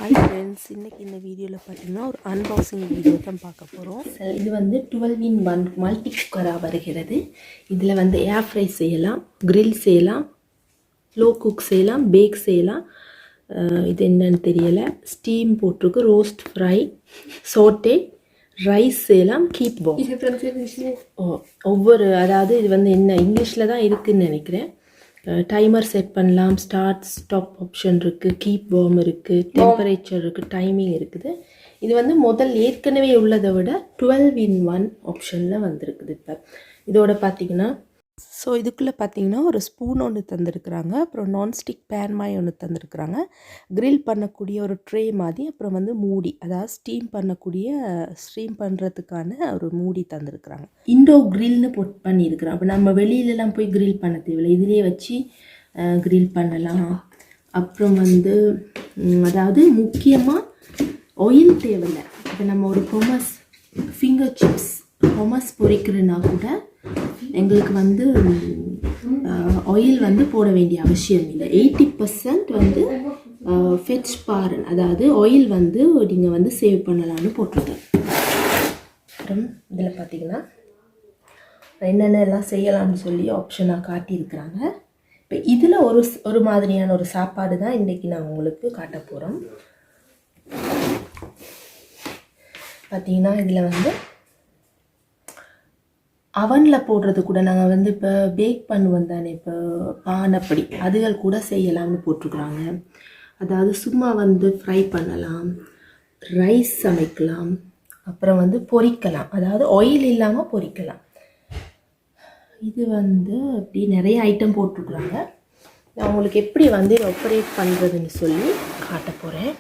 Hi friends, இன்னைக்கு இந்த வீடியோவில் பார்த்தீங்கன்னா ஒரு அன்பாக்சிங் வீடியோ தான் பார்க்க போகிறோம். இது வந்து 12-in-1 மல்டி குக்கராக வருகிறது. இதில் வந்து ஏர் ஃப்ரை செய்யலாம், கிரில் செய்யலாம், ஸ்லோ குக் செய்யலாம், பேக் செய்யலாம். இது என்னன்னு தெரியலை. ஸ்டீம் போட்டிருக்கு, ரோஸ்ட் ஃப்ரை, சோட்டே, ரைஸ் செய்யலாம், கீப் பாம். ஒவ்வொரு அதாவது இது வந்து என்ன இங்கிலீஷில் தான் இருக்குதுன்னு நினைக்கிறேன். டைமர் செட் பண்ணலாம், ஸ்டார்ட் ஸ்டாப் ஆப்ஷன் இருக்குது, கீப் வார்ம் இருக்குது, டெம்பரேச்சர் இருக்குது, டைமிங் இருக்குது. இது வந்து முதல் ஏற்கனவே உள்ளதை விட 12-in-1 ஆப்ஷனில் வந்திருக்குது. இப்போ இதோட பார்த்தீங்கன்னா இதுக்குள்ளே பார்த்தீங்கன்னா ஒரு ஸ்பூன் ஒன்று தந்துருக்குறாங்க, அப்புறம் நான்ஸ்டிக் பேன் மாதிரி ஒன்று தந்துருக்குறாங்க, கிரில் பண்ணக்கூடிய ஒரு ட்ரே மாதிரி, அப்புறம் வந்து மூடி, அதாவது ஸ்டீம் பண்ணுறதுக்கான ஒரு மூடி தந்துருக்குறாங்க. இண்டோ கிரில்னு பண்ணியிருக்கிறோம். அப்போ நம்ம வெளியிலலாம் போய் கிரில் பண்ண தேவையில்லை, இதிலே வச்சு கிரில் பண்ணலாம். அப்புறம் வந்து அதாவது முக்கியமாக ஆயில் தேவையில்லை. இப்போ நம்ம ஒரு ஃபிங்கர் சிப்ஸ் பொரிக்கிறதுனா கூட எங்களுக்கு வந்து ஆயில் வந்து போட வேண்டிய அவசியம் இல்லை. 80% வந்து ஃபெட்ச் பாரன், அதாவது ஆயில் வந்து நீங்கள் வந்து சேவ் பண்ணலான்னு போட்டிருக்கேன். அப்புறம் இதில் பார்த்தீங்கன்னா என்னென்ன எல்லாம் செய்யலாம்னு சொல்லி ஆப்ஷனாக காட்டியிருக்கிறாங்க. இப்போ இதில் ஒரு மாதிரியான ஒரு சாப்பாடு தான் இன்றைக்கி நான் உங்களுக்கு காட்ட போகிறோம். பார்த்தீங்கன்னா இதில் வந்து அவனில் போடுறது கூட நாங்கள் வந்து இப்போ பேக் பண்ணுவோம் தானே, இப்போ பானப்படி அதுகள் கூட செய்யலாம்னு போட்டிருக்குறாங்க. அதாவது சும்மா வந்து ஃப்ரை பண்ணலாம், ரைஸ் சமைக்கலாம், அப்புறம் வந்து பொரிக்கலாம், அதாவது ஆயில் இல்லாமல் பொரிக்கலாம். இது வந்து அப்படி நிறைய ஐட்டம் போட்டிருக்குறாங்க. நான் உங்களுக்கு எப்படி வந்து ஆப்ரேட் பண்ணுறதுன்னு சொல்லி காட்ட போகிறேன்.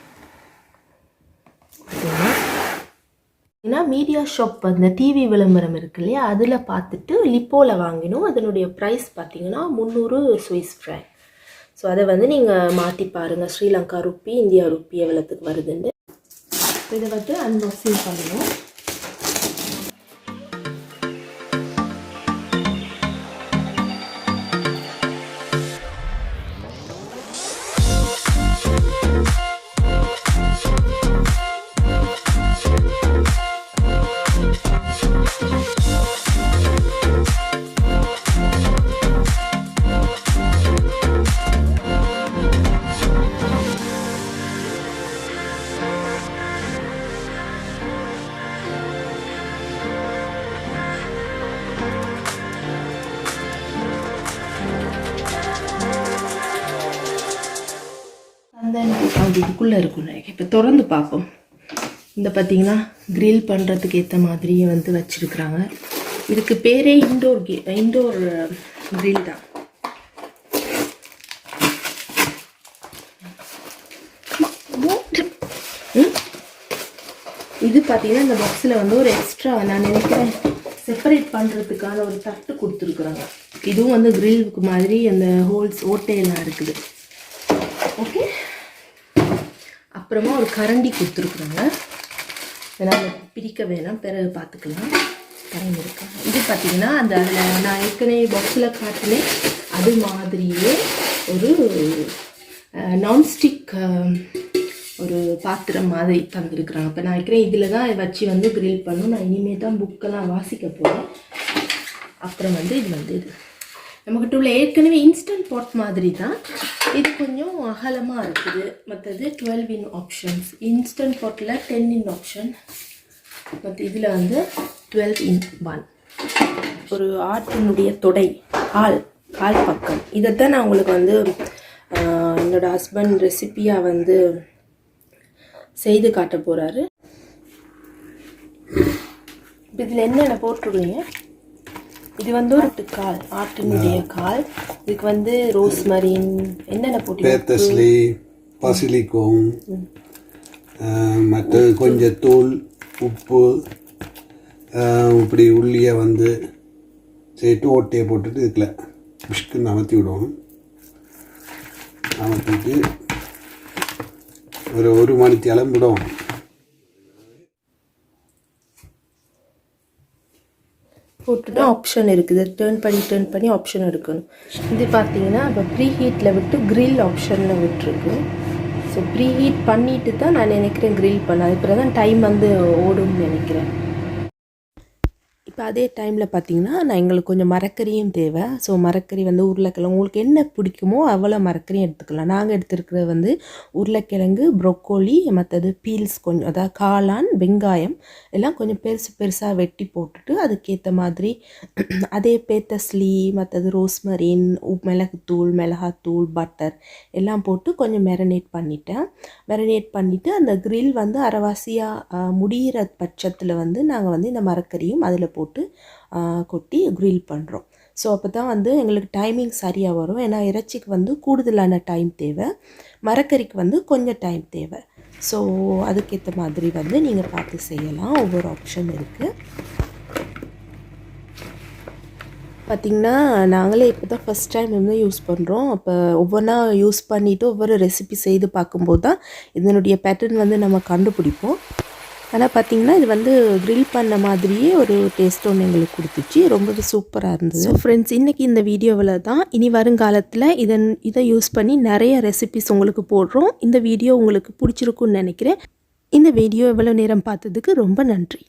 ஏன்னா மீடியா ஷாப் அந்த டிவி விளம்பரம் இருக்கு இல்லையா, அதில் பார்த்துட்டு லிப்போவில் வாங்கினோம். அதனுடைய ப்ரைஸ் பார்த்தீங்கன்னா 300 சுவிஸ் ஃப்ராங்க். ஸோ அதை வந்து நீங்கள் மாற்றி பாருங்கள், ஸ்ரீலங்கா ருப்பி இந்தியா ருப்பி எவ்வளோத்துக்கு வருதுன்னு. இதை வந்து அன்பாக்சிங் பண்ணணும். அது இதுக்குள்ளே இருக்குன்னு இப்போ திறந்து பார்ப்போம். இந்த பார்த்தீங்கன்னா கிரில் பண்ணுறதுக்கு ஏற்ற மாதிரியே வந்து வச்சுருக்குறாங்க. இதுக்கு பேரே இண்டோர் கிரில் தான். இது பார்த்தீங்கன்னா இந்த பாக்ஸில் வந்து ஒரு எக்ஸ்ட்ரா நான் நினைக்கிறேன் செப்பரேட் பண்ணுறதுக்கான ஒரு தட்டு கொடுத்துருக்குறாங்க. இதுவும் வந்து கிரில்க்கு மாதிரி அந்த ஹோல்ஸ் ஓட்டையெல்லாம் இருக்குது. ஓகே, அப்புறமா ஒரு கரண்டி கொடுத்துருக்குறாங்க. அதனால் பிரிக்க வேணாம், பிறகு பார்த்துக்கலாம், டைம் இருக்கு. இது பார்த்தீங்கன்னா அந்த அதில் நான் ஏற்கனவே பாக்ஸில் காட்டினேன் அது மாதிரியே ஒரு நான்ஸ்டிக் ஒரு பாத்திரம் மாதிரி தந்துருக்குறாங்க. இப்போ நான் வைக்கிறேன் இதில் தான் வச்சு வந்து கிரில் பண்ணணும். நான் இனிமேல் தான் புக்கெல்லாம் வாசிக்க போகிறேன். அப்புறம் வந்து இது நம்மக்கிட்ட உள்ள ஏற்கனவே இன்ஸ்டன்ட் பாட் மாதிரி தான். இது கொஞ்சம் அகலமாக இருக்குது. மற்றது 12-in ஆப்ஷன்ஸ். இன்ஸ்டன்ட் பாட்டில் 10-in ஆப்ஷன், மற்ற இதில் வந்து 12-in-1. ஒரு ஆட்டினுடைய தொடை கால் பக்கம் இதைத்தான் நான் உங்களுக்கு வந்து என்னோடய ஹஸ்பண்ட் ரெசிப்பியாக வந்து செய்து காட்ட போகிறாரு. இதில் என்னென்ன போட்டிருக்கீங்க, இது வந்து ஒரு ஆட்டினுடைய கால். இதுக்கு வந்து ரோஸ்மரின் என்னென்ன போட்டு பசிலிக்கும், மற்ற கொஞ்சம் தூள், உப்பு, இப்படி உள்ளியை வந்து சேர்த்து ஓட்டையை போட்டுட்டு இதுக்குள்ள பிஷ்குன்னு அமர்த்தி விடுவோம். அமர்த்திட்டு ஒரு மணிக்கு கிளம்பிடும். போட்டுட்டு ஆப்ஷன் இருக்குது, டேர்ன் பண்ணி ஆப்ஷன் எடுக்கணும். இது பார்த்தீங்கன்னா இப்போ ப்ரீ ஹீட்டில் விட்டு கிரில் ஆப்ஷனில் விட்டுருக்கு. ஸோ ப்ரீ ஹீட் பண்ணிட்டு தான் நான் நினைக்கிறேன் க்ரில் பண்ண. அதுக்கப்புறம் தான் டைம் வந்து ஓடும்னு நினைக்கிறேன். இப்போ அதே டைமில் பார்த்திங்கன்னா நான் எங்களுக்கு கொஞ்சம் மரக்கறியும் தேவை. ஸோ மரக்கறி வந்து உருளைக்கிழங்கு உங்களுக்கு என்ன பிடிக்குமோ அவ்வளோ மரக்கறியும் எடுத்துக்கலாம். நாங்கள் எடுத்துருக்கிறது வந்து உருளைக்கிழங்கு, ப்ரொக்கோலி, மற்றது பீல்ஸ் கொஞ்சம், அதாவது காளான், வெங்காயம் எல்லாம் கொஞ்சம் பெருசு பெருசாக வெட்டி போட்டுட்டு அதுக்கேற்ற மாதிரி அதே பேத்தஸ்லி, மற்றது ரோஸ்மரின், மிளகுத்தூள், மிளகாத்தூள், பட்டர் எல்லாம் போட்டு கொஞ்சம் மேரினேட் பண்ணிவிட்டேன். மேரினேட் பண்ணிவிட்டு அந்த க்ரில் வந்து அரைவாசியாக முடிகிற பட்சத்தில் வந்து நாங்கள் வந்து இந்த மரக்கறியும் அதில் போட்டு கொட்டி க்ரில் பண்ணுறோம். ஸோ அப்போ தான் வந்து எங்களுக்கு டைமிங் சரியாக வரும். ஏன்னா இறைச்சிக்கு வந்து கூடுதலான டைம் தேவை, மரக்கறிக்கு வந்து கொஞ்சம் டைம் தேவை. ஸோ அதுக்கேற்ற மாதிரி வந்து நீங்கள் பார்த்து செய்யலாம். ஒவ்வொரு ஆப்ஷன் இருக்குது. பார்த்திங்கன்னா நாங்களே இப்போ தான் ஃபஸ்ட் டைம் வந்து யூஸ் பண்ணுறோம். அப்போ ஒவ்வொன்றா யூஸ் பண்ணிவிட்டு ஒவ்வொரு ரெசிபி செய்து பார்க்கும்போது தான் இதனுடைய பேட்டர்ன் வந்து நம்ம கண்டுபிடிப்போம். ஆனால் பார்த்திங்கன்னா இது வந்து க்ரில் பண்ண மாதிரியே ஒரு டேஸ்ட் ஒன்று எங்களுக்கு கொடுத்துச்சு. ரொம்பவே சூப்பராக இருந்தது. ஸோ ஃப்ரெண்ட்ஸ், இன்றைக்கி இந்த வீடியோவில் தான் இனி வருங்காலத்தில் இதை யூஸ் பண்ணி நிறைய ரெசிபிஸ் உங்களுக்கு போடுறோம். இந்த வீடியோ உங்களுக்கு பிடிச்சிருக்குன்னு நினைக்கிறேன். இந்த வீடியோ எவ்வளோ நேரம் பார்த்ததுக்கு ரொம்ப நன்றி.